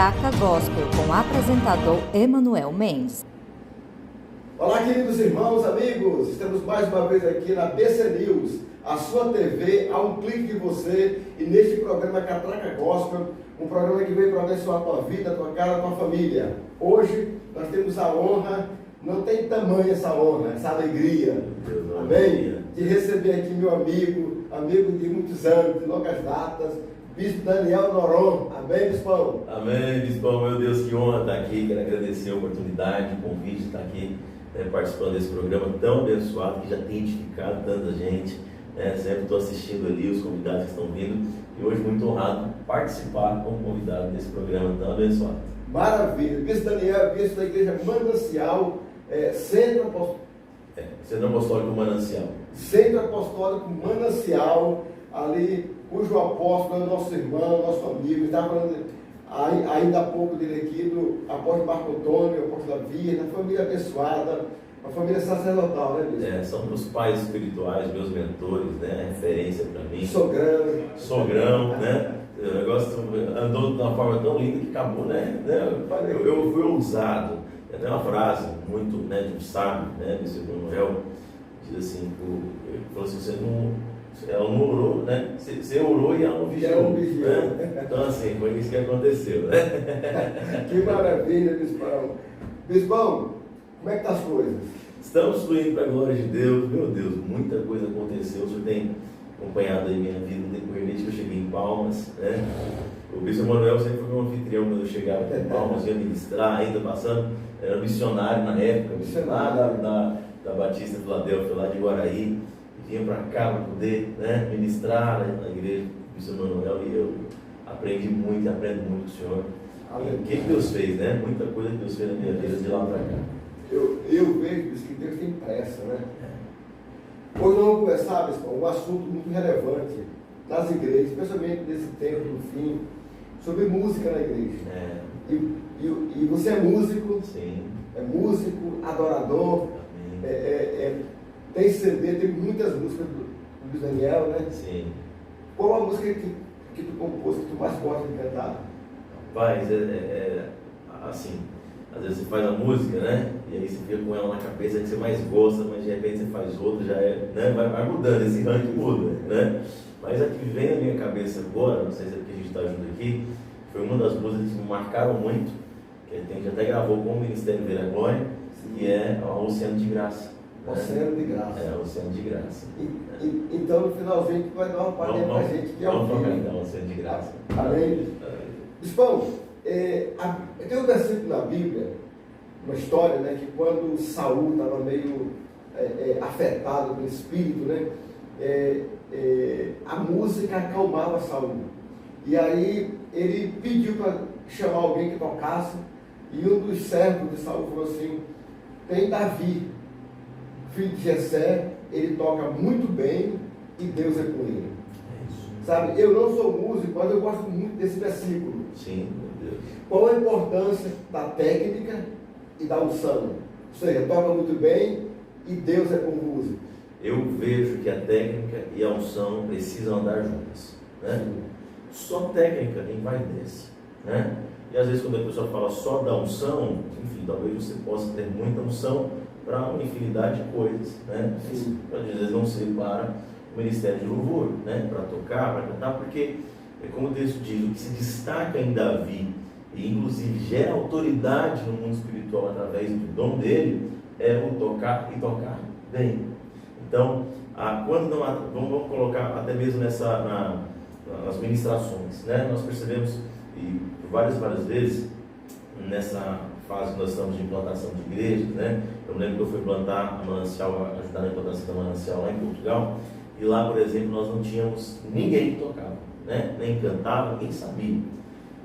Catraca Gospel, com o apresentador Emanuel Mendes. Olá, queridos irmãos, amigos, estamos mais uma vez aqui na BC News, a sua TV, a um clique de você, e neste programa Catraca Gospel, um programa que veio para abençoar a tua vida, a tua casa, a tua família. Hoje nós temos a honra, não tem tamanho essa honra, essa alegria, amém? De receber aqui meu amigo de muitos anos, de longas datas, Bispo Daniel Noron. Amém, Bispão? Amém, Bispão. Meu Deus, que honra estar aqui. Quero agradecer a oportunidade, o convite de estar aqui participando desse programa tão abençoado, que já tem edificado tanta gente. Sempre estou assistindo ali os convidados que estão vindo, e hoje muito honrado participar como convidado desse programa tão abençoado. Maravilha. Bispo Daniel, bispo da Igreja Manancial, Centro Apostólico Manancial. Centro Apostólico Manancial, ali, cujo apóstolo é o nosso irmão, nosso amigo. Estava falando ainda há pouco dele aqui, do apóstolo Marco Antônio, apóstolo Davi, da família abençoada, uma família sacerdotal, né, bispo? São meus pais espirituais, meus mentores, né? Referência para mim. Sogrão, né? O negócio andou de uma forma tão linda que acabou, né? Eu fui ousado. Tem uma frase muito, né, de um sábio, né, do Emanuel, diz assim, ele falou assim, ela não orou, né? Você orou e ela não vigiou. Né? Então assim, foi isso que aconteceu, né? Que maravilha, Bispão. Bispão, como é que tá as coisas? Estamos fluindo para a glória de Deus. Meu Deus, muita coisa aconteceu. O senhor tem acompanhado aí minha vida no decorrer desde que eu cheguei em Palmas, né? O Bispo Emanuel sempre foi meu anfitrião quando eu chegava em Palmas, ia ministrar, ainda passando, era missionário na época, missionário da Batista Filadélfia, lá de Guaraí, e vinha para cá para poder, né, ministrar na igreja do Bispo Emanuel, e eu aprendi muito e aprendo muito com o senhor. O que Deus fez, né? Muita coisa que Deus fez na minha vida de lá para cá. Eu vejo que Deus tem pressa, né? Hoje nós vamos conversar, Bispão, um assunto muito relevante nas igrejas, especialmente nesse tempo do fim, sobre música na igreja. E você é músico, sim. É músico, adorador, tem CD, tem muitas músicas do Daniel, né? Sim. Qual a música que tu compôs, que tu mais gosta de cantar? Rapaz, assim, às vezes você faz a música, né? E aí você fica com ela na cabeça que você mais gosta, mas de repente você faz outra, já né? Vai mudando, esse ranking muda, né? Mas a que vem na minha cabeça agora, não sei se é porque a gente está junto aqui, foi uma das músicas que me marcaram muito, que a gente até gravou com o Ministério Ver a Glória, que é o Oceano de Graça. Oceano de Graça. O Oceano de Graça. Então no finalzinho tu vai dar uma palhinha pra gente que é o Vamos então, o Oceano de Graça. Amém. Bispão, tem um versículo na Bíblia, uma história, né, que quando Saul estava meio afetado pelo espírito, né, a música acalmava Saul. E aí ele pediu para chamar alguém que tocasse, e um dos servos de Saul falou assim: tem Davi, filho de Jessé, ele toca muito bem e Deus é com ele. Sabe, eu não sou músico, mas eu gosto muito desse versículo. Sim, meu Deus. Qual a importância da técnica e da unção? Ou seja, toca muito bem e Deus é com o músico. Eu vejo que a técnica e a unção precisam andar juntas, né? Só técnica envaidece, né? E às vezes quando a pessoa fala só da unção, enfim, talvez você possa ter muita unção para uma infinidade de coisas, né? Às vezes não ser para o ministério de louvor, né? Para tocar, para cantar, porque, como o texto diz, o que se destaca em Davi, e inclusive gera autoridade no mundo espiritual através do dom dele, é o tocar e tocar bem. Então, quando não há, vamos colocar até mesmo nas ministrações, né? Nós percebemos, e várias vezes, nessa fase que nós estamos de implantação de igrejas, né? Eu me lembro que eu fui plantar a Manancial, ajudar na implantação da Manancial lá em Portugal, e lá, por exemplo, nós não tínhamos ninguém que tocava, né? Nem cantava, nem sabia.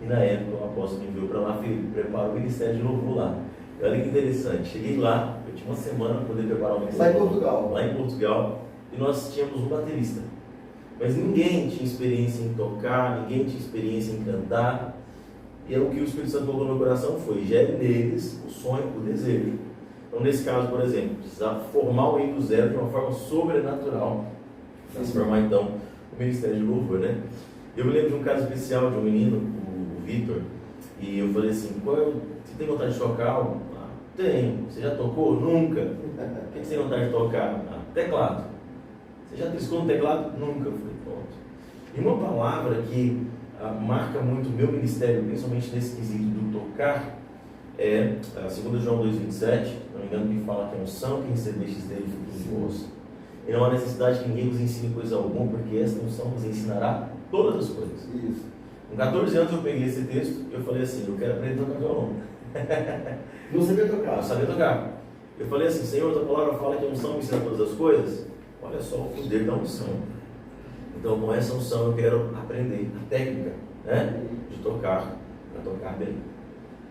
E na época o apóstolo me enviou para lá, prepara o ministério de louvor lá. E olha que interessante, cheguei lá, eu tinha uma semana para poder preparar o ministério. Lá em Portugal. Lá em Portugal, e nós tínhamos um baterista. Mas ninguém tinha experiência em tocar, ninguém tinha experiência em cantar. E o que o Espírito Santo colocou no meu coração foi: gere neles o sonho, o desejo. Então, nesse caso, por exemplo, precisava formar alguém do zero de uma forma sobrenatural. Transformar, então, o ministério de louvor, né? Eu me lembro de um caso especial de um menino, o Vitor, E eu falei assim, você tem vontade de tocar algo? Ah, tenho. Você já tocou? Nunca. O que você tem vontade de tocar? Ah, teclado. Você já triscou no teclado? Nunca. Eu falei, pronto. E uma palavra que marca muito o meu ministério, principalmente nesse quesito do tocar, é a 2 João 2,27, se não me engano, que fala que a unção que recebestes dele foi convosco. E não há necessidade que ninguém vos ensine coisa alguma, porque esta unção vos ensinará todas as coisas. Isso. Com 14 anos eu peguei esse texto e eu falei assim, eu quero aprender a tocar violão. Não sabia tocar. Não sabia tocar. Eu falei assim, Senhor, a tua palavra fala que a unção me ensina todas as coisas. Olha só o poder da unção. Então com essa unção eu quero aprender a técnica, né, de tocar, para tocar bem.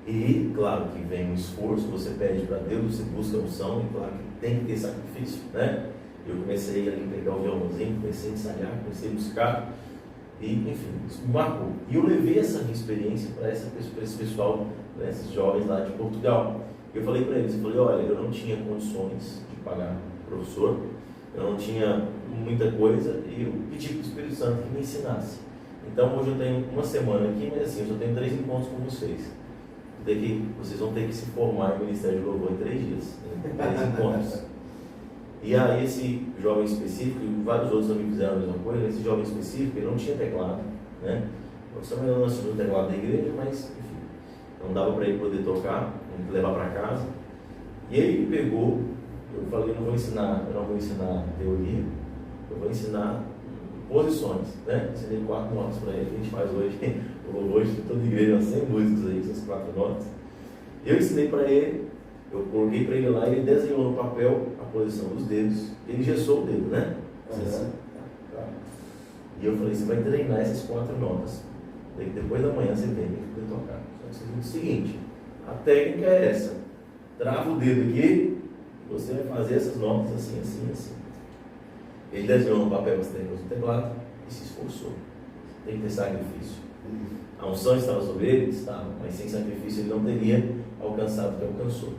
E claro que vem um esforço, você pede para Deus, você busca a unção, e claro que tem que ter sacrifício, né? Eu comecei a pegar o violãozinho, comecei a ensaiar, comecei a buscar, e enfim, isso me marcou. E eu levei essa minha experiência para esse pessoal, para esses jovens lá de Portugal. Eu falei para eles, olha, eu não tinha condições de pagar professor, eu não tinha muita coisa, e eu pedi para o Espírito Santo que me ensinasse. Então hoje eu tenho uma semana aqui, mas assim, eu só tenho 3 encontros com vocês. Vocês vão ter que se formar no Ministério de Louvor em 3 dias, né? 3 encontros. E aí esse jovem específico, e vários outros também fizeram a mesma coisa, esse jovem específico, ele não tinha teclado, né? Eu também não assinou o teclado da igreja, mas enfim, não dava para ele poder tocar, levar para casa. E ele pegou, eu falei, eu não vou ensinar teoria, eu vou ensinar posições, né? Ensinei 4 notas para ele, que a gente faz hoje, o louvor de toda a igreja, 100 músicos aí, essas 4 notas. Eu ensinei para ele, eu coloquei para ele lá, ele desenhou no papel a posição dos dedos, ele engessou o dedo, né? Assim, tá. E eu falei, você vai treinar essas 4 notas, depois da manhã você vem para poder tocar. Só que você diz o seguinte, a técnica é essa, trava o dedo aqui, você vai fazer essas notas assim, assim, assim. Ele desenhou no papel as teclas do teclado e se esforçou. Tem que ter sacrifício. A unção estava sobre ele? Estava, mas sem sacrifício ele não teria alcançado o que alcançou.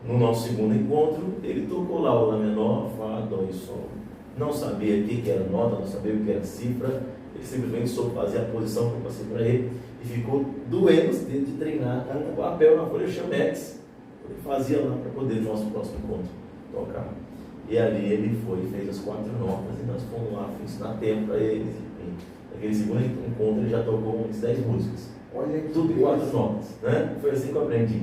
No nosso segundo encontro, ele tocou lá o Lá menor, Fá, Dó e Sol. Não sabia o que era nota, não sabia o que era cifra, ele simplesmente soube fazer a posição que eu passei para ele e ficou doendo os dedos de treinar com o papel na folha Chamex. Ele fazia lá para poder, no nosso próximo encontro, tocar. E ali ele foi e fez as 4 notas e nós fomos lá, fui ensinar tempo para eles. Naquele segundo encontro ele já tocou umas 10 músicas. Olha que tudo 4 notas, né? Foi assim que eu aprendi.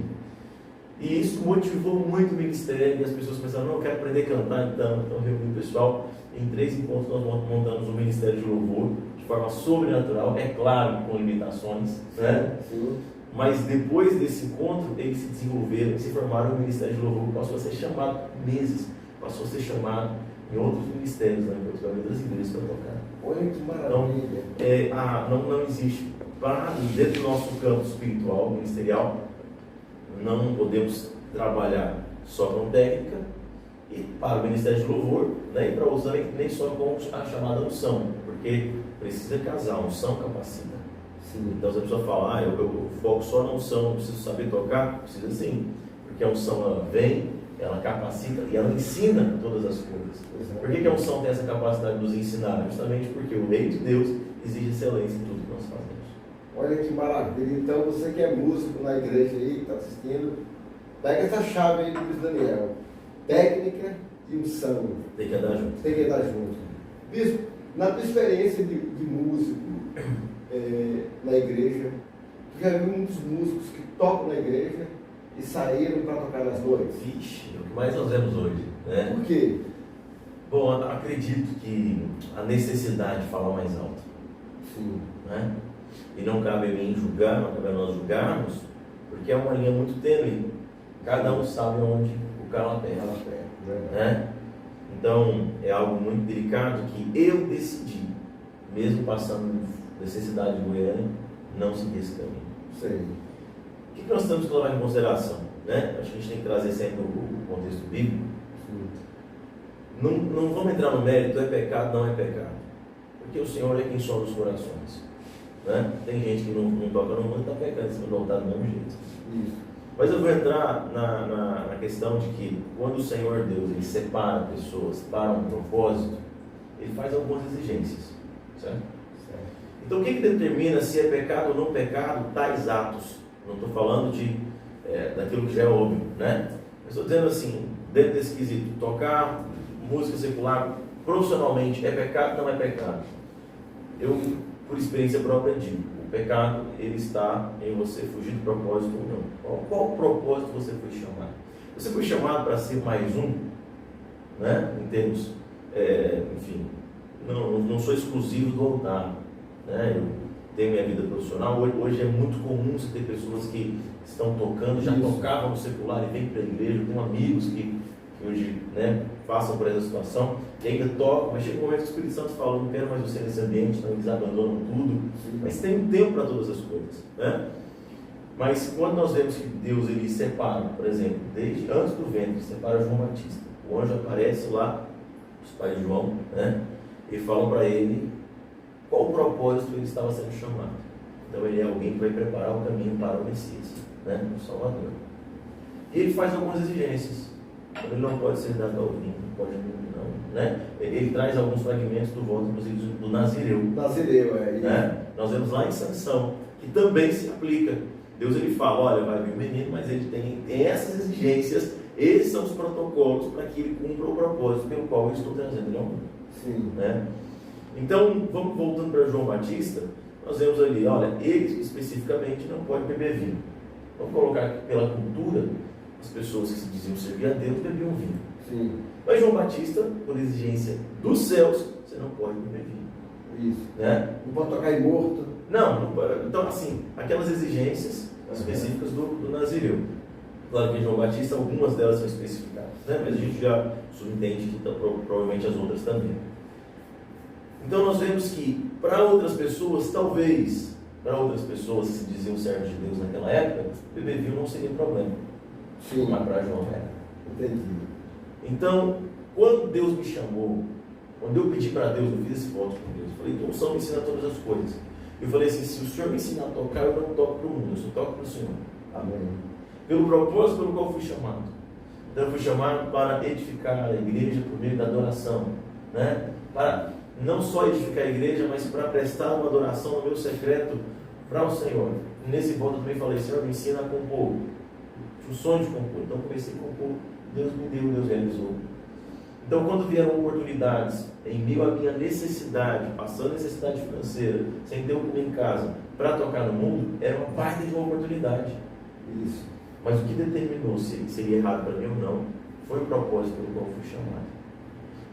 E isso motivou muito o ministério e as pessoas pensaram, não, eu quero aprender a cantar, então reuni o pessoal. Em 3 encontros nós montamos um ministério de louvor de forma sobrenatural, é claro, com limitações, né? Sim. Mas depois desse encontro eles se desenvolveram, se formaram no ministério de louvor, passou a ser chamado meses, passou a ser chamado em outros ministérios, né, em outras igrejas para tocar. Olha que maravilha. Então, não existe, dentro do nosso campo espiritual, ministerial, não podemos trabalhar só com técnica, e para o ministério de louvor, né, e para usar nem só com a chamada unção, porque precisa casar, a unção capacita. Sim. Então se a pessoa fala, eu foco só na unção, não preciso saber tocar, precisa sim, porque a unção ela vem, ela capacita e ela ensina todas as coisas. Por que a unção tem essa capacidade de nos ensinar? Justamente porque o reino de Deus exige excelência em tudo que nós fazemos. Olha que maravilha. Então você que é músico na igreja aí, que está assistindo, pega essa chave aí do Bispo Daniel. Técnica e unção. Tem que andar junto. Tem que andar junto. Bispo, na tua experiência de músico na igreja, tu já viu muitos músicos que tocam na igreja e saíram para tocar nas noites? Vixe, é o que mais nós vemos hoje, né? Por quê? Bom, acredito que a necessidade de falar mais alto. Sim. Né? E não cabe a mim julgar, não cabe a nós julgarmos, porque é uma linha muito tênue. Cada um sabe onde o calo aperta. Né? Então, é algo muito delicado que eu decidi, mesmo passando necessidade de Goiânia, não seguir esse caminho. Sei. O que nós temos que levar em consideração? Né? Acho que a gente tem que trazer sempre o contexto bíblico. Não vamos entrar no mérito, é pecado, não é pecado. Porque o Senhor é quem sonda os corações. Né? Tem gente que não toca no mundo e está pecando em cima do altar do mesmo jeito. Isso. Mas eu vou entrar na questão de que quando o Senhor Deus ele separa pessoas para um propósito, ele faz algumas exigências. Certo? Então o que determina se é pecado ou não pecado? Tais atos. Não estou falando daquilo que já é óbvio, né? Estou dizendo assim, dentro desse quesito, tocar música secular profissionalmente é pecado ou não é pecado? Eu, por experiência própria, digo, o pecado, ele está em você fugir do propósito ou não. Qual propósito você foi chamado? Você foi chamado para ser mais um, né? Em termos, enfim, não sou exclusivo do altar, né? Eu tenho minha vida profissional. Hoje é muito comum você ter pessoas que estão tocando, já tocavam no secular e vêm para a igreja. Eu tenho amigos que hoje, né, passam por essa situação e ainda tocam, mas chega um momento que o Espírito Santo fala: não quero mais você nesse ambiente, então eles abandonam tudo. Mas tem um tempo para todas as coisas, né? Mas quando nós vemos que Deus ele separa, por exemplo, desde antes do ventre, separa João Batista, o anjo aparece lá, os pais de João, né, e falam para ele qual o propósito ele estava sendo chamado. Então ele é alguém que vai preparar o caminho para o Messias, né, o Salvador. E ele faz algumas exigências. Ele não pode ser dado ao vinho, não pode não, né? Ele traz alguns fragmentos do voto, inclusive do Nazireu. Nazireu, né? Nós vemos lá em Sansão, que também se aplica. Deus ele fala: olha, vai vir o menino, mas ele tem essas exigências, esses são os protocolos para que ele cumpra o propósito pelo qual eu estou trazendo ele ao mundo. Sim. Né? Então, vamos voltando para João Batista, nós vemos ali, olha, ele especificamente não pode beber vinho. Vamos colocar que pela cultura, as pessoas que se diziam servir a Deus bebiam vinho. Sim. Mas João Batista, por exigência dos céus, você não pode beber vinho. Isso. Né? Não pode tocar em morto. Não pode. Então, assim, aquelas exigências específicas do Nazireu. Claro que João Batista, algumas delas são especificadas, né? Mas a gente já subentende que provavelmente as outras também. Então nós vemos que para outras pessoas, talvez, para outras pessoas que se diziam servos de Deus naquela época, beber vinho não seria problema. Sim. Mas para João era. Entendi. Então, quando Deus me chamou, quando eu pedi para Deus, eu fiz esse voto com Deus, eu falei: então o Senhor me ensina todas as coisas. Eu falei assim: se o Senhor me ensinar a tocar, eu não toco para o mundo, eu só toco para o Senhor. Amém. Pelo propósito pelo qual fui chamado. Então eu fui chamado para edificar a igreja por meio da adoração, né? Para não só edificar a igreja, mas para prestar uma adoração no meu secreto para o Senhor. Nesse voto eu também falei: Senhor, me ensina a compor. O sonho de compor. Então comecei a compor. Deus me deu, Deus realizou. Então, quando vieram oportunidades em meio à minha necessidade, passando necessidade financeira, sem ter o que em casa, para tocar no mundo, era uma baita de uma oportunidade. Isso. Mas o que determinou se seria errado para mim ou não, foi o propósito pelo qual fui chamado.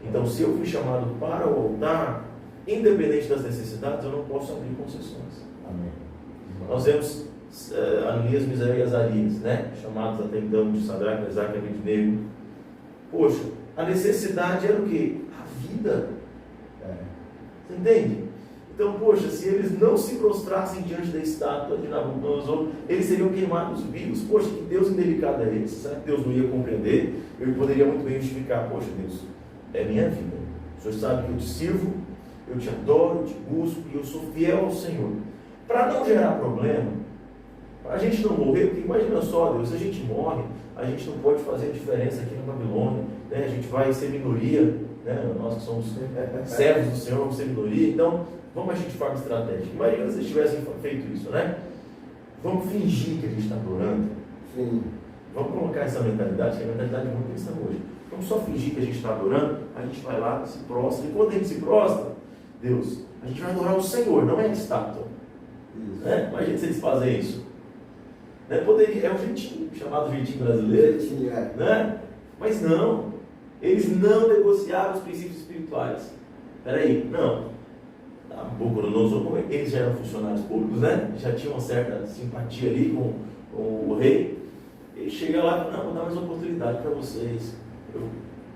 Então, se eu fui chamado para o altar, independente das necessidades, eu não posso abrir concessões. Amém. Nós vemos Ananias, Misael e Azarias, né? Chamados até então de Sadraque, Mesaque e Abednego. Poxa, a necessidade era o quê? A vida. Você entende? Então, poxa, se eles não se prostrassem diante da estátua de Nabucodonosor, eles seriam queimados vivos. Poxa, que Deus indelicado é esse? Será que Deus não ia compreender? Eu poderia muito bem justificar: poxa, Deus, é minha vida. O Senhor sabe que eu te sirvo, eu te adoro, eu te busco e eu sou fiel ao Senhor. Para não gerar problema, para a gente não morrer, porque imagina só, Deus, se a gente morre, a gente não pode fazer diferença aqui na Babilônia, né? A gente vai ser minoria, né? Nós que somos servos do Senhor, vamos ser minoria. Então, vamos agir de forma estratégica. Imagina se eles tivessem feito isso, né? Vamos fingir que a gente está adorando. Sim. Vamos colocar essa mentalidade, que é a mentalidade muito cristã hoje. Vamos só fingir que a gente está adorando, a gente vai lá, se prostra, e quando a gente se prostra, Deus, a gente vai adorar o Senhor, não é a estátua. Né? Imagina se eles fazem isso. Né? Poderia, é um jeitinho, chamado jeitinho brasileiro, Jeitinho, né? Mas não, eles não negociaram os princípios espirituais. Peraí, não. Nabucodonosor, como eles já eram funcionários públicos, né? Já tinham uma certa simpatia ali com o rei. Ele chega lá e fala: não, vou dar mais uma oportunidade para vocês. Eu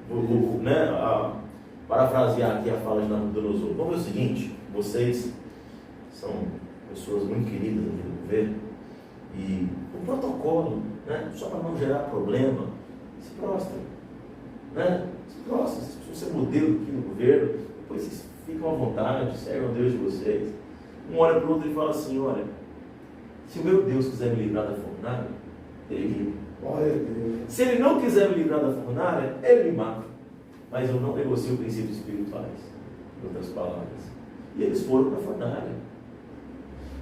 vou né, parafrasear aqui a fala de Nabucodonosor. Vamos ver o seguinte: vocês são pessoas muito queridas aqui do governo, e o protocolo, né, só para não gerar problema, se prostra, né? Se prostra, se você é modelo aqui no governo, depois vocês ficam à vontade, servem ao Deus de vocês. Um olha para o outro e fala assim: olha, se o meu Deus quiser me livrar da fornalha, ele livra. Se ele não quiser me livrar da fornalha, ele me mata. Mas eu não negocio princípios espirituais, em outras palavras. E eles foram para a fornalha.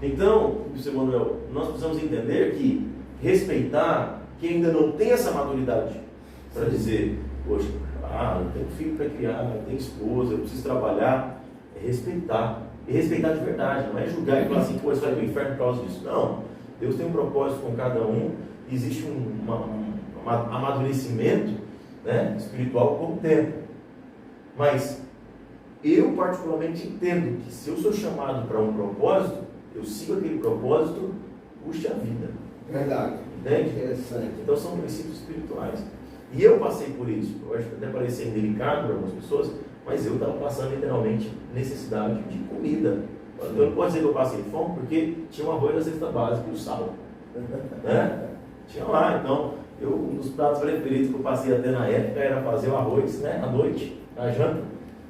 Então, Bispo Emanuel, nós precisamos entender que respeitar quem ainda não tem essa maturidade para dizer, poxa, eu tenho filho para criar, eu tenho esposa, eu preciso trabalhar, é respeitar. E respeitar de verdade, não é julgar e falar assim, pô, você vai para o inferno por causa disso. Não, Deus tem um propósito com cada um, existe um amadurecimento, né, espiritual com o tempo. Mas eu particularmente entendo que se eu sou chamado para um propósito, eu sigo aquele propósito, puxe a vida. Verdade. Entende? Interessante. Então são princípios espirituais. E eu passei por isso. Eu acho que até parecia indelicado para algumas pessoas, mas eu estava passando literalmente necessidade de comida. Eu não posso dizer que eu passei fome, porque tinha um arroz da cesta básica e o sal. Né? Tinha lá, então, um dos pratos preferidos que eu passei até na época era fazer o arroz, né, à noite, na janta,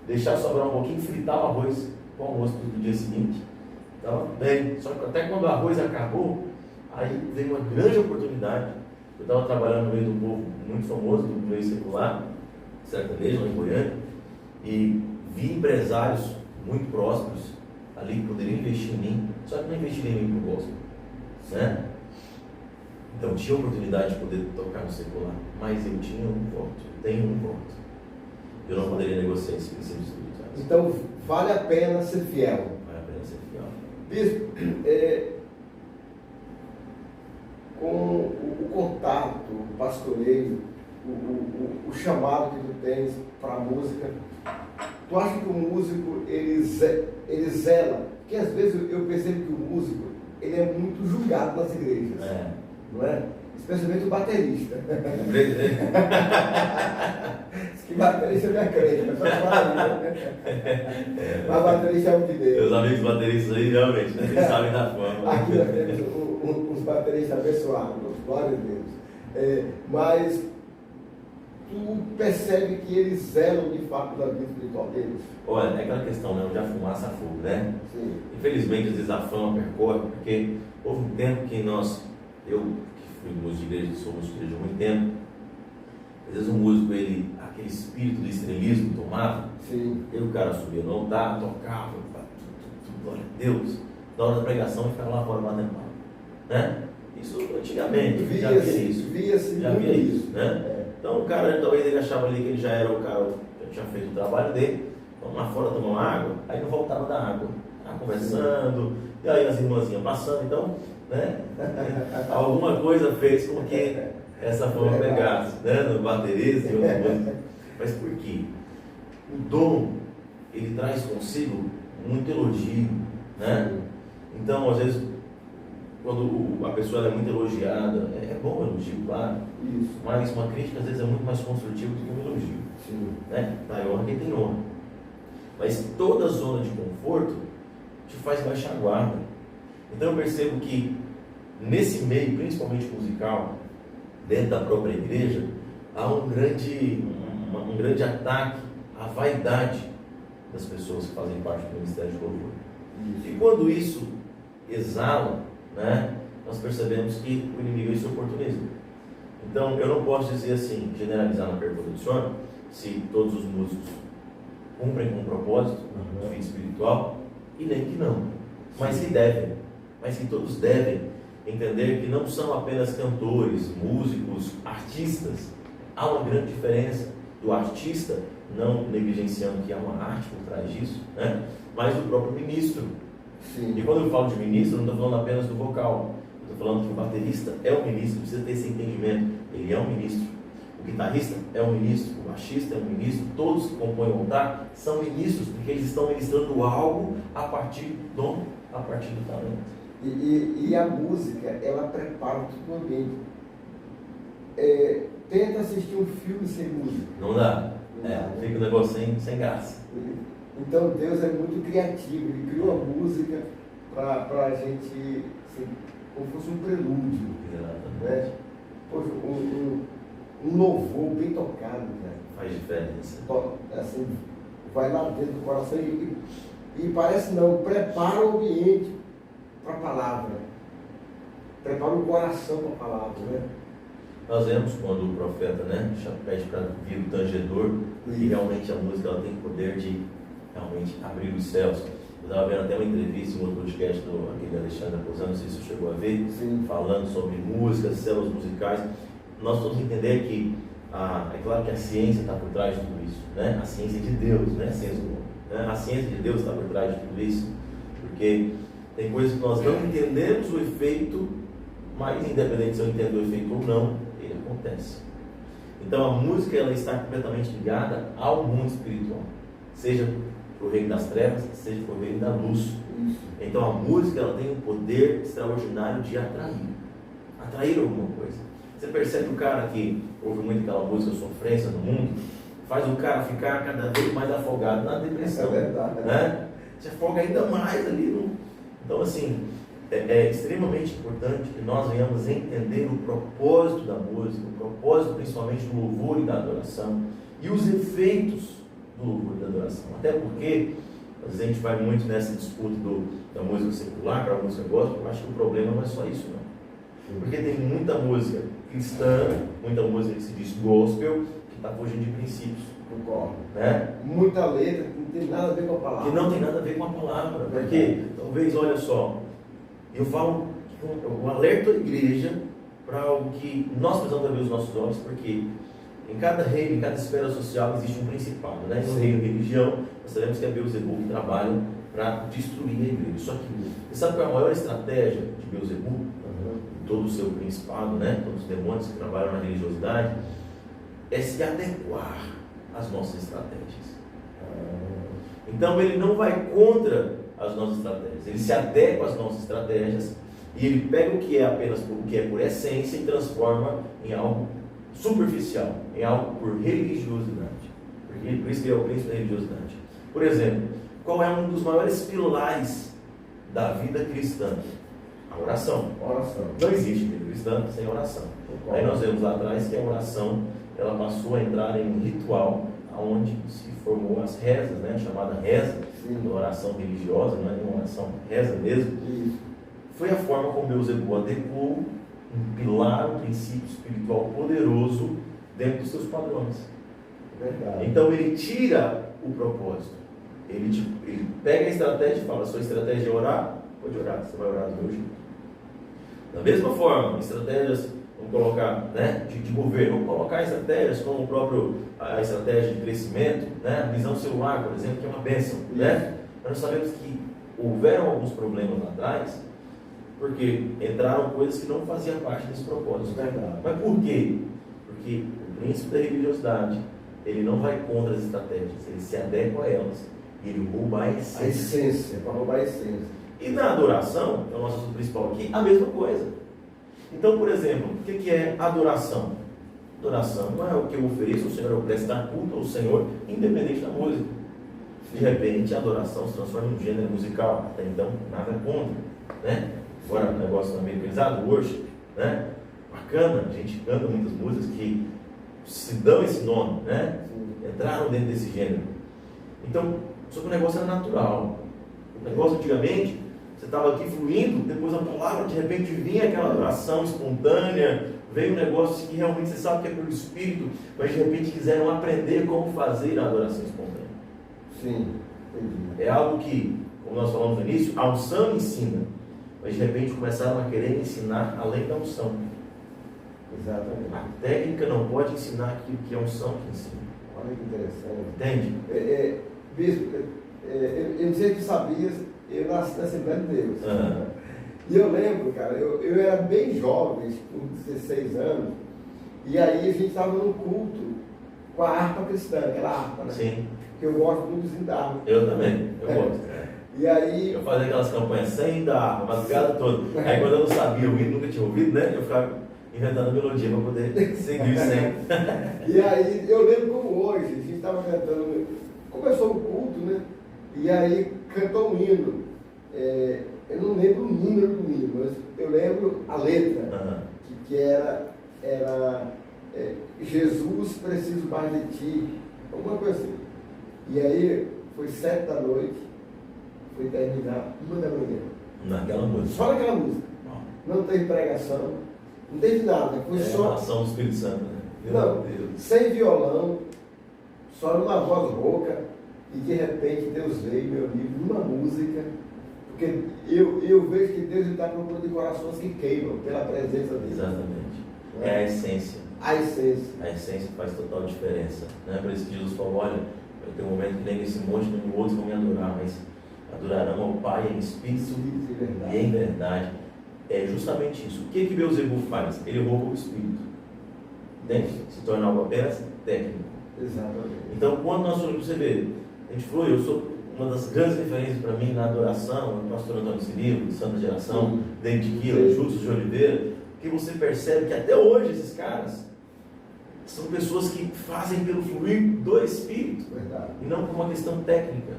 deixar sobrar um pouquinho, fritar o arroz com o almoço do dia seguinte. Estava bem. Só que até quando o arroz acabou, aí veio uma grande oportunidade. Eu estava trabalhando no meio de um povo muito famoso, do meio secular, sertanejo, lá em Goiânia, e vi empresários muito prósperos ali que poderiam investir em mim, só que não investiram em mim para o gospel, né? Então tinha oportunidade de poder tocar no secular, mas eu tinha um voto, eu tenho um voto. Eu não poderia negociar esses princípios espirituais. Então vale a pena ser fiel. Vale a pena ser fiel. Bispo, com o contato, o pastoreio, o chamado que tu tens para a música, tu acha que o músico ele zela? Porque às vezes eu percebo que o músico ele é muito julgado nas igrejas, não é? Especialmente o baterista. Diz que baterista não é crente, mas só fala, né? Mas baterista é um de Deus. Meus amigos bateristas aí realmente, né? Eles sabem da fama. Aqui nós temos uns bateristas abençoados, glória a Deus. Mas tu percebe que eles zelam de fato da vida espiritual deles? Olha, é aquela questão, né? Onde a fumaça a fogo, né? Sim. Infelizmente, às vezes a fama percorre, porque houve um tempo que eu que fui músico de igreja, sou músico de igreja há muito tempo, às vezes o músico, aquele espírito do estrelismo tomava, Sim. e o cara subia no altar, tocava, glória a Deus, na hora da pregação e ficava lá fora batendo palma, né? Isso antigamente, já havia isso. Via-se Já havia muito isso, né? Então o cara, talvez ele achava ali que ele já era o cara, já tinha feito o trabalho dele, vamos lá fora tomar uma água, aí não voltava da água, conversando, e aí as irmãzinhas passando, então, né? Alguma coisa fez com que essa fama pegasse, né? No baterista e outra coisa. Mas por quê? O dom, ele traz consigo muito elogio, né? Então, às vezes, quando a pessoa é muito elogiada, é bom o elogio, claro. Isso. Mas uma crítica às vezes é muito mais construtiva do que um elogio. Sim. Né? Dá honra quem tem honra. Mas toda zona de conforto te faz baixar a guarda. Então eu percebo que nesse meio, principalmente musical, dentro da própria igreja, há um grande ataque à vaidade das pessoas que fazem parte do ministério de louvor. E quando isso exala, né, nós percebemos que o inimigo é esse oportunismo. Então eu não posso dizer assim, generalizar na pergunta do senhor, se todos os músicos cumprem com um propósito de vida espiritual, e nem que não, mas que devem, mas que todos devem entender que não são apenas cantores, músicos, artistas. Há uma grande diferença do artista, não negligenciando que há uma arte por trás disso, né, mas do próprio ministro. Sim. E quando eu falo de ministro, eu não estou falando apenas do vocal. Eu estou falando que o baterista é um ministro, precisa ter esse entendimento. Ele é um ministro. O guitarrista é um ministro, o baixista é um ministro. Todos que compõem o altar são ministros, porque eles estão ministrando algo a partir do dom, a partir do talento. E a música, ela prepara todo o ambiente. Tenta assistir um filme sem música. Não dá. Não dá, né? Fica um negócio sem graça. Então Deus é muito criativo, Ele criou a música para a gente, assim, como se fosse um prelúdio, né? Poxa, um louvor bem tocado, né? Faz diferença. Assim, vai lá dentro do coração e parece não, prepara o ambiente para a palavra, prepara o coração para a palavra, né? Nós vemos quando o profeta, né, pede para vir o tangedor, e realmente a música ela tem o poder de realmente abrir os céus. Eu estava vendo até uma entrevista em um outro podcast do aquele Alexandre Posano, não sei se você chegou a ver, Sim. falando sobre música, células musicais. Nós temos que entender que, é claro que a ciência está por trás de tudo isso, né? A ciência de Deus, né? A ciência de Deus está por trás de tudo isso, porque tem coisas que nós não entendemos o efeito, mas independente se eu entendo o efeito ou não, ele acontece. Então a música ela está completamente ligada ao mundo espiritual, seja para o reino das trevas, seja para o reino da luz. Então a música ela tem um poder extraordinário de atrair alguma coisa. Você percebe o cara que ouve muito aquela música Sofrência no Mundo, faz o cara ficar cada vez mais afogado na depressão. É verdade, né? Se afoga ainda mais ali. Então assim, é extremamente importante que nós venhamos entender o propósito da música, o propósito principalmente do louvor e da adoração, e os efeitos do louvor e da adoração. Até porque, às vezes a gente vai muito nessa disputa da música secular para a música gospel. Eu acho que o problema não é só isso, não. Porque tem muita música cristã, muita música que se diz gospel, que está fugindo de princípios. Concordo. Né? Muita letra que não tem nada a ver com a palavra. Que não tem nada a ver com a palavra. Porque, talvez, olha só, eu falo, eu alerto a igreja para algo que nós precisamos abrir os nossos olhos, porque em cada reino, em cada esfera social existe um principado, né? No reino religião, nós sabemos que é Beelzebul que trabalha para destruir a igreja. Só que, você sabe qual é a maior estratégia de Beelzebul? Todo o seu principado, né? Todos os demônios que trabalham na religiosidade, é se adequar às nossas estratégias. Então ele não vai contra as nossas estratégias, ele se adequa às nossas estratégias e ele pega o que é apenas o que é por essência e transforma em algo superficial, em algo por religiosidade. Por isso que é o príncipe da religiosidade. Por exemplo, qual é um dos maiores pilares da vida cristã? A oração. Não existe vida cristã sem oração. Aí nós vemos lá atrás que a oração ela passou a entrar em um ritual onde se formou as rezas, né? Chamada reza, uma oração religiosa, não é uma oração reza mesmo. Foi a forma como Beelzebul adequou um pilar, um princípio espiritual poderoso dentro dos seus padrões. Verdade. Então ele tira o propósito. Ele pega a estratégia e fala: sua estratégia é orar? Pode orar, você vai orar do meu jeito. Da mesma forma, estratégias, vamos colocar, né, de governo, vamos colocar estratégias como a estratégia de crescimento, né, a visão celular, por exemplo, que é uma bênção, né? Mas nós sabemos que houveram alguns problemas lá atrás, porque entraram coisas que não faziam parte desse propósito. Verdade. Mas por quê? Porque o príncipe da religiosidade, ele não vai contra as estratégias, ele se adequa a elas, e ele rouba a essência. A essência, para roubar a essência. E na adoração, que é o nosso assunto principal aqui, a mesma coisa. Então, por exemplo, o que é adoração? Adoração não é o que eu ofereço ao Senhor, eu prestar culto ao Senhor, independente da música. De repente, a adoração se transforma em um gênero musical, até então, nada contra, né? Agora, o negócio também pesado, worship, né? Bacana, a gente canta muitas músicas que se dão esse nome, né? Entraram dentro desse gênero. Então, só que o negócio era natural. O negócio antigamente, você estava aqui fluindo, depois a palavra, de repente vinha aquela adoração espontânea, veio um negócio que realmente você sabe que é pelo Espírito, mas de repente quiseram aprender como fazer a adoração espontânea. Sim, entendi. É algo que, como nós falamos no início, a unção ensina, mas de repente começaram a querer ensinar além da unção. Exatamente. A técnica não pode ensinar aquilo que é a unção que ensina. Olha que interessante. Entende? Bispo, eu não sei se tu sabias, eu nasci na Assembleia de Deus. E eu lembro, cara, eu era bem jovem, com 16 anos, e aí a gente estava num culto com a harpa cristã, aquela harpa, né? Sim. Que eu gosto muito da harpa. Eu também, eu gosto. E aí... Eu fazia aquelas campanhas sem dar, a madrugada toda. Aí quando eu não sabia ouvir, nunca tinha ouvido, né? Eu ficava inventando a melodia para poder seguir sempre. E aí eu lembro como hoje, a gente estava cantando, começou o culto, né? E aí cantou um hino. Eu não lembro o número do hino, mas eu lembro a letra, que era Jesus, preciso mais de ti, alguma coisa assim. E aí foi 7 da noite, foi terminar 1 da manhã. Naquela música. Só naquela música. Não teve pregação, não teve nada. Foi só. A ação do Espírito Santo, né? Não, sem violão, só numa voz rouca. e de repente Deus veio, meu amigo, numa música, porque eu vejo que Deus está procurando de corações que queimam pela presença dele. Exatamente. É a essência. A essência. A essência faz total diferença. Né? Por isso que Jesus falou, olha, vai ter um momento que nem nesse monte, nem outros vão me adorar, mas adorarão ao Pai em espírito e em verdade. É justamente isso. O que Beelzebub faz? Ele rouba o espírito. Entende? Se torna algo apenas técnico. Exatamente. Então, quando nós olhamos, você vê, a gente falou, eu sou uma das grandes referências para mim na adoração, o pastor Antônio Cirilo, de Santa Geração, David Kila, Júlio de Oliveira, que você percebe que até hoje esses caras são pessoas que fazem pelo fluir do Espírito. Verdade. E não por uma questão técnica.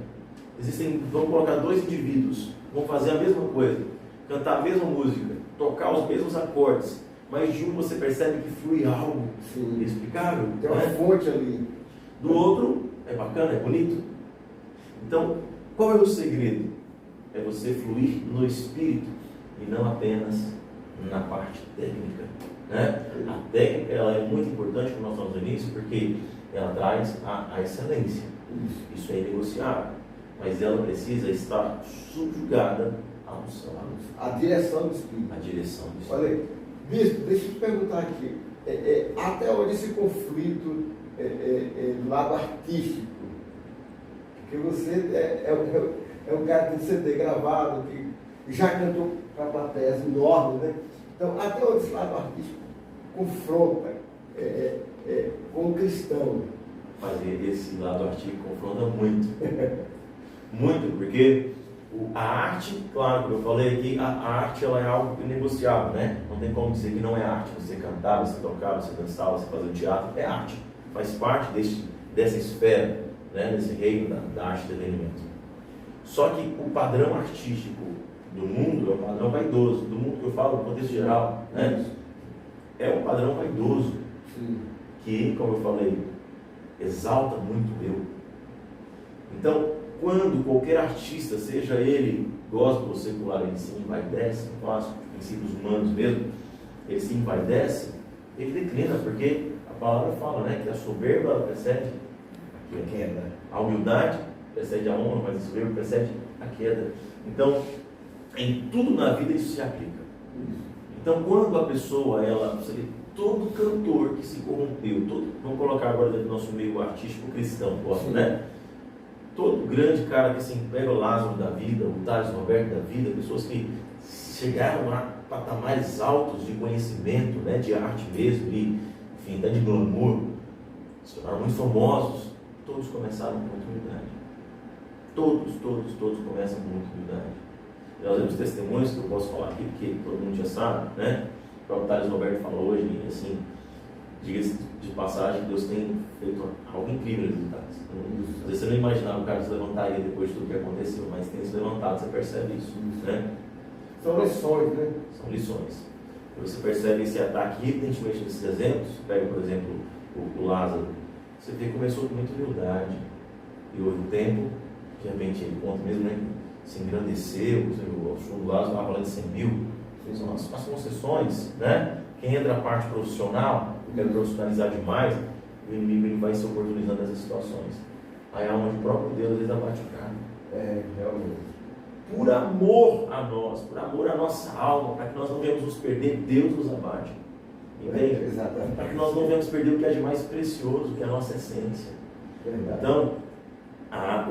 Vão colocar dois indivíduos, vão fazer a mesma coisa, cantar a mesma música, tocar os mesmos acordes, mas de um você percebe que flui algo inexplicável. Tem uma fonte ali. Do outro, é bacana, é bonito. Então, qual é o segredo? É você fluir no Espírito e não apenas na parte técnica. Né? A técnica ela é muito importante, como nós falamos no início, porque ela traz a excelência. Isso é negociável. Mas ela precisa estar subjugada à unção. A direção do Espírito. A direção do Espírito. Olha aí, bispo, deixa eu te perguntar aqui. Até onde esse conflito do lado artístico? Porque você é um cara que tem CD gravado, que já cantou para plateias enormes, né? Então, até onde esse lado artístico confronta com o cristão? Mas esse lado artístico confronta muito. Muito, porque a arte, claro, como eu falei aqui, a arte ela é algo inegociável, né? Não tem como dizer que não é arte. Você cantar, você tocar, você dançar, você fazer um teatro, é arte. Faz parte dessa esfera, né? Desse reino da arte e entretenimento. Só que o padrão artístico do mundo é um padrão vaidoso. Do mundo que eu falo no contexto geral, né? É um padrão vaidoso. Sim. Que, como eu falei, exalta muito eu. Então, quando qualquer artista, seja ele gospel ou secular, ele se envaidece, eu faço princípios humanos mesmo, ele se envaidece, ele declina, porque a palavra fala, né, que a soberba precede a queda, a humildade precede a honra, mas a soberba precede a queda. Então, em tudo na vida isso se aplica. Então, quando a pessoa, você vê, todo cantor que se corrompeu, vamos colocar agora dentro do nosso meio artístico cristão, né? Todo grande cara que se pega o Lázaro da vida, o Thales Roberto da vida, pessoas que chegaram a patamares altos de conhecimento, né, de arte mesmo, enfim, até de glamour, se tornaram muito famosos, todos começaram com muita humildade. Todos começam com muita humildade. Nós temos testemunhos que eu posso falar aqui, porque todo mundo já sabe, né? O próprio Thales Roberto falou hoje, assim, diga-se de passagem, Deus tem feito algo incrível nos resultados. Às vezes você não imaginava o cara se levantaria depois de tudo que aconteceu, mas tem se levantado, você percebe isso. Né? São lições, né? São lições. Você percebe esse ataque, evidentemente, nesses exemplos. Pega, por exemplo, o Lázaro. Você vê que começou com muita humildade. E houve um tempo, de repente, ele conta mesmo, né? Se engrandeceu. O show do Lázaro estava falando de 100 mil. São as concessões, né? Quem entra na parte profissional, quer profissionalizar demais, o inimigo ele vai se oportunizando nessas situações. Aí é onde o próprio Deus às vezes abate o cara. Realmente. Por amor a nós, por amor à nossa alma, para que nós não venhamos nos perder, Deus nos abate. Entende? Exatamente. Para que nós não venhamos perder o que é de mais precioso, que é a nossa essência. Verdade. Então,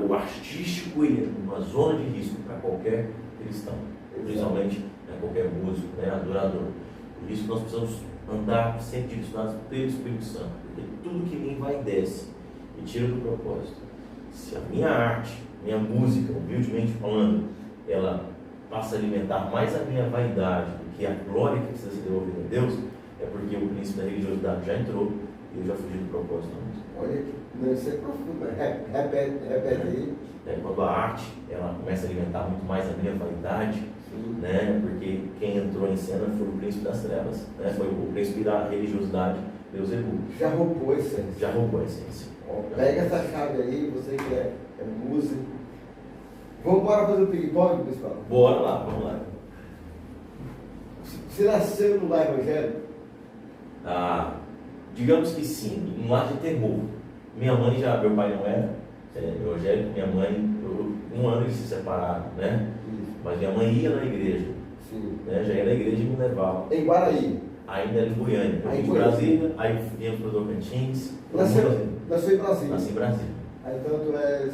o artístico ele é uma zona de risco para qualquer cristão, principalmente qualquer músico, adorador. Por isso nós precisamos andar sempre direcionados pelo Espírito Santo, porque tudo que me envaidece me tira do propósito. Se a minha arte, minha música, humildemente falando, ela passa a alimentar mais a minha vaidade do que a glória que precisa ser devolvida a Deus, é porque o princípio da religiosidade já entrou e eu já fugi do propósito da música. Olha que deve ser profundo, repete. Quando a arte ela começa a alimentar muito mais a minha vaidade, né? Porque quem entrou em cena foi o príncipe das trevas, né? Foi o príncipe da religiosidade, Beelzebub. Já roubou a essência. Já roubou a essência. Pega essa chave aí, você que é músico. Vamos embora fazer o ping-pong, pessoal? Bora lá, vamos lá. Você nasceu no lar evangélico? Digamos que sim, um lar de temor. Meu pai não era, Rogério e minha mãe, um ano eles se separaram, né? Isso. Mas minha mãe ia na igreja, Sim. né? Já ia na igreja e me levava. Em Guaraí. Ainda era em Goiânia. Eu Aí vim de em Goiânia. Brasília, aí viemos para o Tocantins. Nasceu em Brasília. Nasci em Brasília. Aí então tu és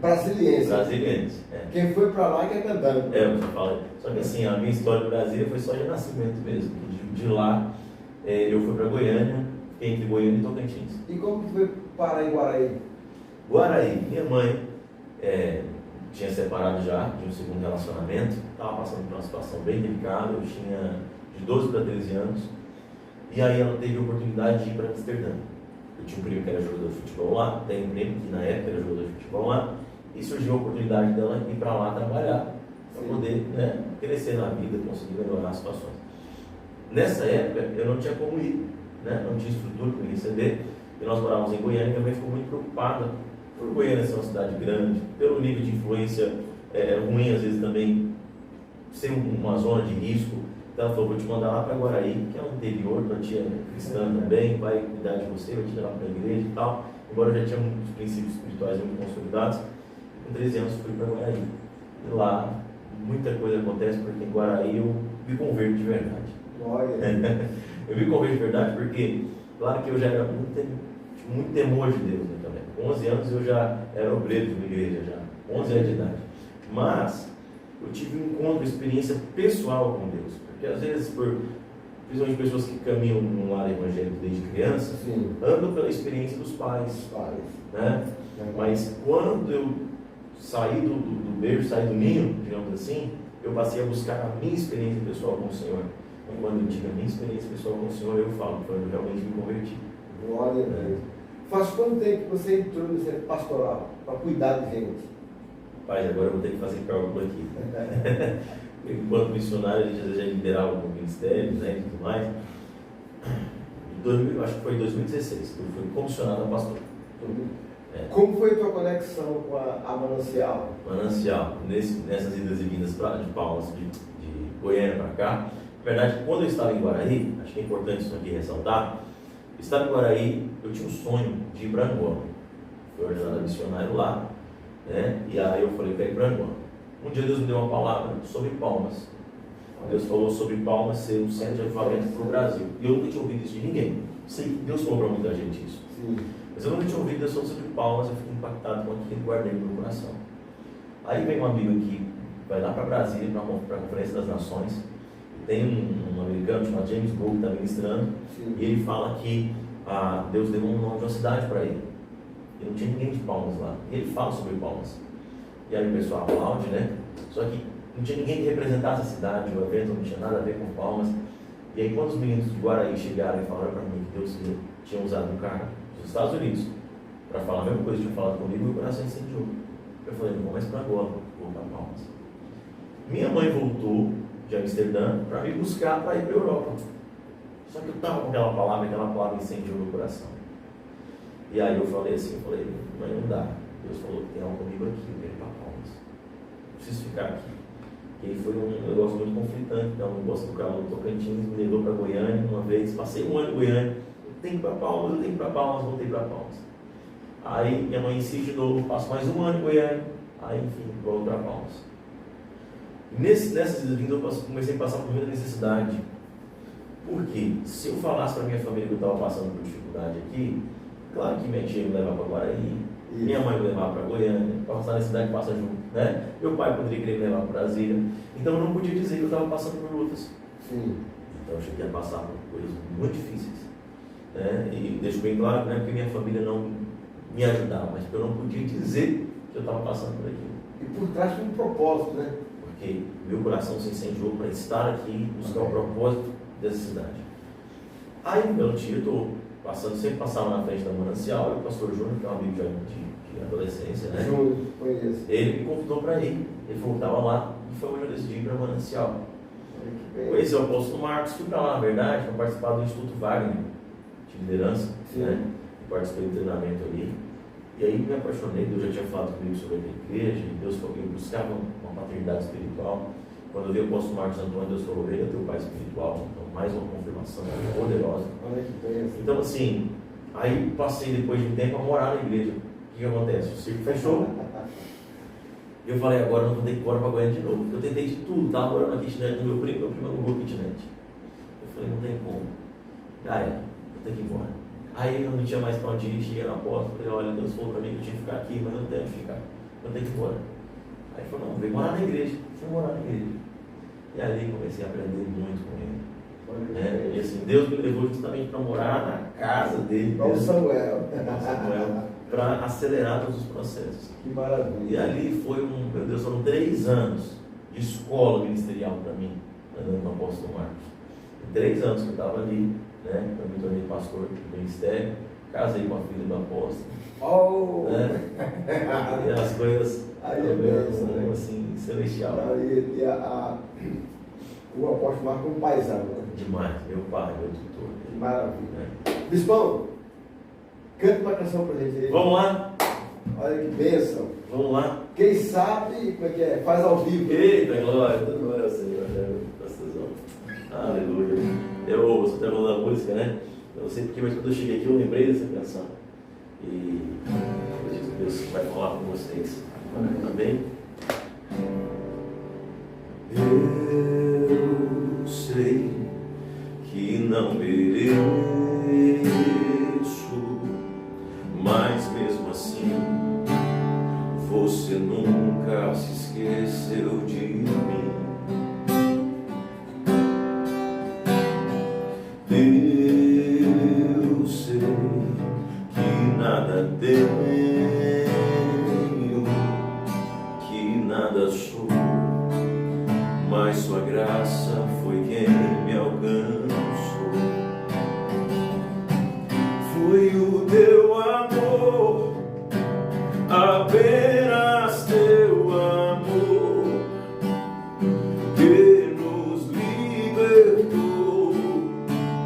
brasiliense. Brasiliense. Quem foi para lá que é cantando. Eu falo. Só que assim, a minha história de Brasília foi só de nascimento mesmo. De lá, eu fui para Goiânia, fiquei entre Goiânia e Tocantins. E como que foi parar em Guaraí? Guaraí, minha mãe tinha separado já de um segundo relacionamento, estava passando por uma situação bem delicada, eu tinha de 12 para 13 anos, e aí ela teve a oportunidade de ir para Amsterdã. Eu tinha um primo que era jogador de futebol lá, tem um primo que na época era jogador de futebol lá, e surgiu a oportunidade dela ir para lá trabalhar, para poder, né, crescer na vida, conseguir melhorar as situações. Nessa época eu não tinha como ir, né, não tinha estrutura para me receber, e nós morávamos em Goiânia, e minha mãe ficou muito preocupada por Goiânia ser uma cidade grande, pelo nível de influência ruim, às vezes também ser uma zona de risco. Então ela falou, vou te mandar lá para Guaraí, que é um interior, tua tia cristã também, vai cuidar de você, vai te levar para a igreja e tal. Embora eu já tinha muitos princípios espirituais muito consolidados, com 13 anos fui para Guaraí. E lá muita coisa acontece, porque em Guaraí eu me converto de verdade. Glória. Eu me converto de verdade porque, claro que eu já era muito temor de Deus, né, também. Com 11 anos eu já era obreiro de uma igreja, já 11 anos de idade. Mas eu tive um encontro, uma experiência pessoal com Deus. Porque às vezes, principalmente pessoas que caminham num lar evangélico desde criança, Sim. andam pela experiência dos pais. Né? Mas quando eu saí do berço, saí do ninho, digamos assim, eu passei a buscar a minha experiência pessoal com o Senhor. E quando eu tive a minha experiência pessoal com o Senhor, eu falo, quando eu realmente me converti. Glória a Deus. Faz quanto tempo que você entrou no centro pastoral para cuidar de gente? Rapaz, agora eu vou ter que fazer cálculo aqui. Enquanto missionário, a gente já liderava o ministério, né, e tudo mais. Acho que foi em 2016 que eu fui comissionado a pastor. Como foi a tua conexão com a Manancial? Manancial, nessas idas e vindas de Palmas, de Goiânia para cá. Na verdade, quando eu estava em Guaraí, acho que é importante isso aqui ressaltar, estava em Guaraí, eu tinha um sonho de ir para Angola. Fui ordenado missionário lá, né? E aí eu falei, quero ir para Angola. Um dia Deus me deu uma palavra sobre Palmas. Deus falou sobre Palmas ser um centro de avivamento para o Brasil. E eu nunca tinha ouvido isso de ninguém. Sei que Deus falou para muita gente isso. Sim. Mas eu nunca tinha ouvido Deus falando sobre Palmas, eu fiquei impactado com aquilo e guardei no meu coração. Aí vem um amigo aqui, vai lá para Brasília, para a Conferência das Nações. Tem um americano chamado James Book que está ministrando. Sim. E ele fala que Deus deu um nome de uma cidade para ele. E não tinha ninguém de Palmas lá. E ele fala sobre Palmas. E aí o pessoal aplaude, né? Só que não tinha ninguém que representasse a cidade, o evento não tinha nada a ver com Palmas. E aí quando os meninos de Guaraí chegaram e falaram para mim que Deus tinha usado um cara dos Estados Unidos para falar a mesma coisa que tinha falado comigo, meu coração incendiou. Eu falei, não vou mais para Angola, vou para Palmas. Minha mãe voltou de Amsterdã para me buscar para ir para a Europa. Só que eu estava com aquela palavra incendiou meu coração. E aí eu falei assim, mãe, não dá. Deus falou que tem algo comigo aqui, eu quero ir para Palmas. Preciso ficar aqui. E aí foi um negócio muito conflitante, então eu gosto do carro do Tocantins, me levou para Goiânia uma vez, passei um ano em Goiânia, eu tenho que ir para Palmas, voltei para Palmas. Aí minha mãe insiste de novo, passo mais um ano em Goiânia, aí enfim, volto para Palmas. Nessas vindas eu comecei a passar por muita necessidade. Porque se eu falasse para minha família que eu estava passando por dificuldade aqui, claro que minha tia me levar para Guaraí, minha mãe me levar para Goiânia, passar na cidade passa junto, né? Meu pai poderia querer me levar para Brasília. Então eu não podia dizer que eu estava passando por lutas. Sim. Então eu cheguei a passar por coisas muito difíceis. Né? E deixo bem claro, não é porque minha família não me ajudava, mas porque eu não podia dizer que eu estava passando por aquilo. E por trás de um propósito, né? Porque meu coração se incendiou para estar aqui e buscar o propósito dessa cidade. Aí, meu tio, eu estou passando, sempre passava na frente da Manancial, e o pastor Júnior, que é um amigo já de adolescência, né? Júnior, conheço. Ele me convidou para ir. Ele falou que estava lá, e foi onde eu decidi ir para a Manancial. Conheci o apóstolo Marcos, fui para lá, na verdade, para participar do Instituto Wagner, de liderança, né? Participei do treinamento ali. E aí me apaixonei, Deus já tinha falado comigo sobre a igreja, e Deus falou que eu buscava uma paternidade espiritual. Quando eu vi o apóstolo Marcos Antônio, Deus falou, ele é teu pai espiritual, então mais uma confirmação poderosa. Olha que bênção. Então assim, Aí passei depois de um tempo a morar na igreja. O que acontece? O circo fechou. Eu falei, agora eu não vou ter que ir embora para Goiânia de novo. Eu tentei de tudo, estava morando na kitnet do meu primo alugou a kitnet. Eu falei, não tem como. Vou ter que ir embora. Aí eu não tinha mais para onde ir, cheguei na porta, falei, olha, Deus falou para mim que eu tinha que ficar aqui, mas eu não tenho que ficar. Eu tenho que ir embora. Aí ele falou, não, vem morar na igreja. Fui morar na igreja. E ali comecei a aprender muito com ele. E assim, Deus me levou justamente para morar na casa dele. Para o Samuel. Para acelerar todos os processos. Que maravilha. E ali foi meu Deus, foram 3 anos de escola ministerial para mim, andando com o apóstolo Marcos. 3 anos que eu estava ali, né? Eu me tornei pastor do ministério, casei com a filha do apóstolo. E as coisas né? assim, celestial. O apóstolo Marcos é um paizão, né? Demais, meu pai, meu tutor. Que maravilha. Bispão, canta uma canção pra gente aí. Vamos lá? Olha que bênção. Vamos lá. Quem sabe, como é que é? Faz ao vivo. Eita, glória, toda glória ao Senhor. Aleluia. Você está falando da música, né? Eu não sei porque, mas quando eu cheguei aqui eu lembrei dessa canção. E eu acredito que Deus vai falar com vocês. Amém? Eu sei que não mereço, mas mesmo assim você nunca se esqueceu de mim. Eu sei que nada tenho, que nada sou, mas sua graça foi quem me alcançou. Foi o teu amor, apenas teu amor, que nos libertou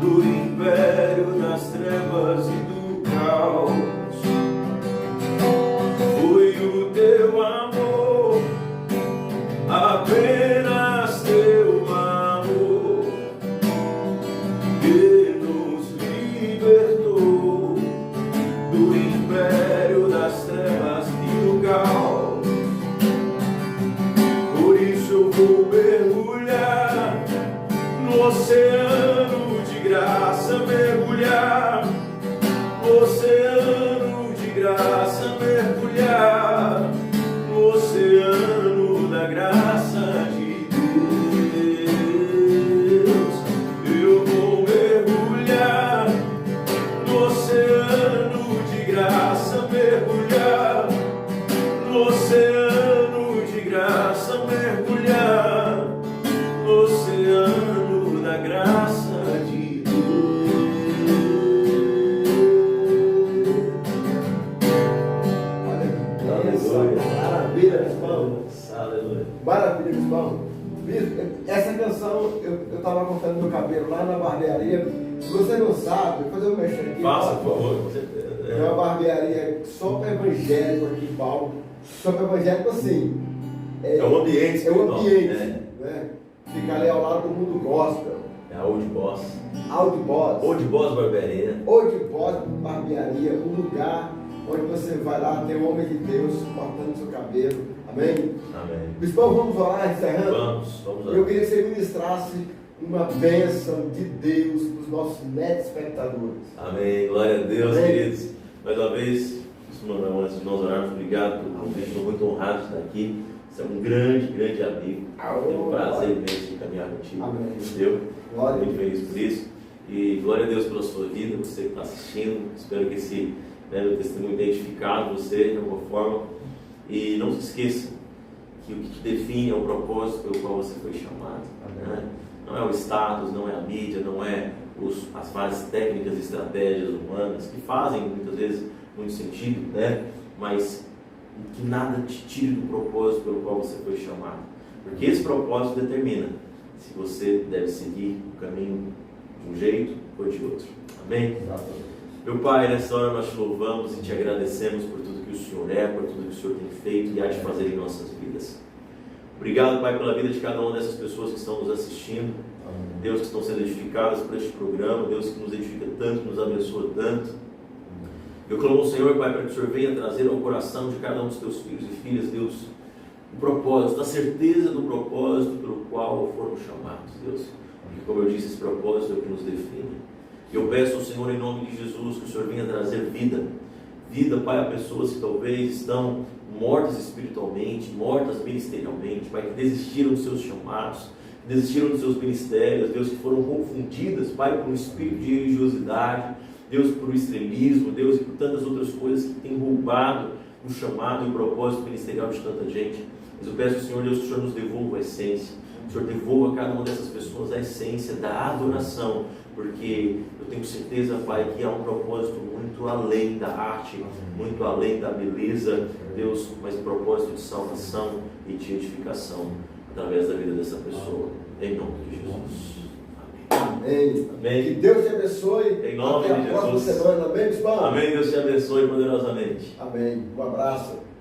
do império das trevas e do caos. Foi o teu amor, apenas teu amor, que nos libertou do império das trevas e do caos. Por isso eu vou mergulhar no oceano de graça, mergulhar no oceano de graça, mergulhar no oceano da graça de Deus. Eu vou mergulhar no oceano de graça, mergulhar no oceano de graça, mergulhar no oceano da graça de Deus. Maravilha, Bispão. Aleluia. Maravilha, Bispão. Essa canção, eu estava cortando meu cabelo lá na barbearia. Se você não sabe, depois eu mexo aqui. Faça, por favor, com certeza. É uma barbearia só para evangélico aqui em Paulo. Só para evangélico assim. É um ambiente. É um ambiente. É. Né? Fica ali ao lado do mundo gospel. É a Old Boss. Old Boss. Old Boss Barbearia. Old Boss Barbearia, um lugar onde você vai lá, tem um homem de Deus cortando seu cabelo. Amém? Amém. Bispão, vamos orar, encerrando? Vamos orar. Eu queria que você ministrasse uma bênção de Deus para os nossos telespectadores. Amém. Glória a Deus, Amém. queridos. Mais uma vez, antes de nós orarmos, obrigado pelo convite. Estou muito honrado de estar aqui. Você é um grande, grande amigo. Tenho um prazer imenso de caminhar contigo. Amém. Eu Glória. muito feliz por isso. E glória a Deus pela sua vida, você que está assistindo. Espero que esse meu testemunho tenha edificado você de alguma forma. E não se esqueça que o que te define é o propósito pelo qual você foi chamado. Né? Não é o status, não é a mídia, não é as várias técnicas e estratégias humanas que fazem muitas vezes muito sentido, né? Mas que nada te tire do propósito pelo qual você foi chamado. Porque esse propósito determina se você deve seguir o caminho de um jeito ou de outro. Amém? Exatamente. Meu Pai, nessa hora nós te louvamos e te agradecemos por tudo que o Senhor é, por tudo que o Senhor tem feito e há de fazer em nossas vidas. Obrigado, Pai, pela vida de cada uma dessas pessoas que estão nos assistindo. Deus, que estão sendo edificadas por este programa. Deus, que nos edifica tanto, que nos abençoa tanto. Eu clamo ao Senhor, Pai, para que o Senhor venha trazer ao coração de cada um dos teus filhos e filhas, Deus, o propósito, a certeza do propósito pelo qual foram chamados, Deus. Porque, como eu disse, esse propósito é o que nos define. Eu peço ao Senhor, em nome de Jesus, que o Senhor venha trazer vida. Vida, Pai, a pessoas que talvez estão mortas espiritualmente, mortas ministerialmente, Pai, que desistiram dos seus chamados, que desistiram dos seus ministérios, Deus, que foram confundidas, Pai, por um espírito de religiosidade, Deus, por extremismo, Deus, e por tantas outras coisas que têm roubado o chamado e o propósito ministerial de tanta gente. Mas eu peço ao Senhor, Deus, que o Senhor nos devolva a essência, que o Senhor devolva a cada uma dessas pessoas a essência da adoração, porque eu tenho certeza, Pai, que há um propósito muito além da arte, muito além da beleza, Deus, mas um propósito de salvação e de edificação através da vida dessa pessoa, em nome de Jesus. Amém. Amém. Que Deus te abençoe. Em nome Até de a próxima Jesus. semana. Amém, bispo? Amém. Deus te abençoe poderosamente. Amém. Um abraço.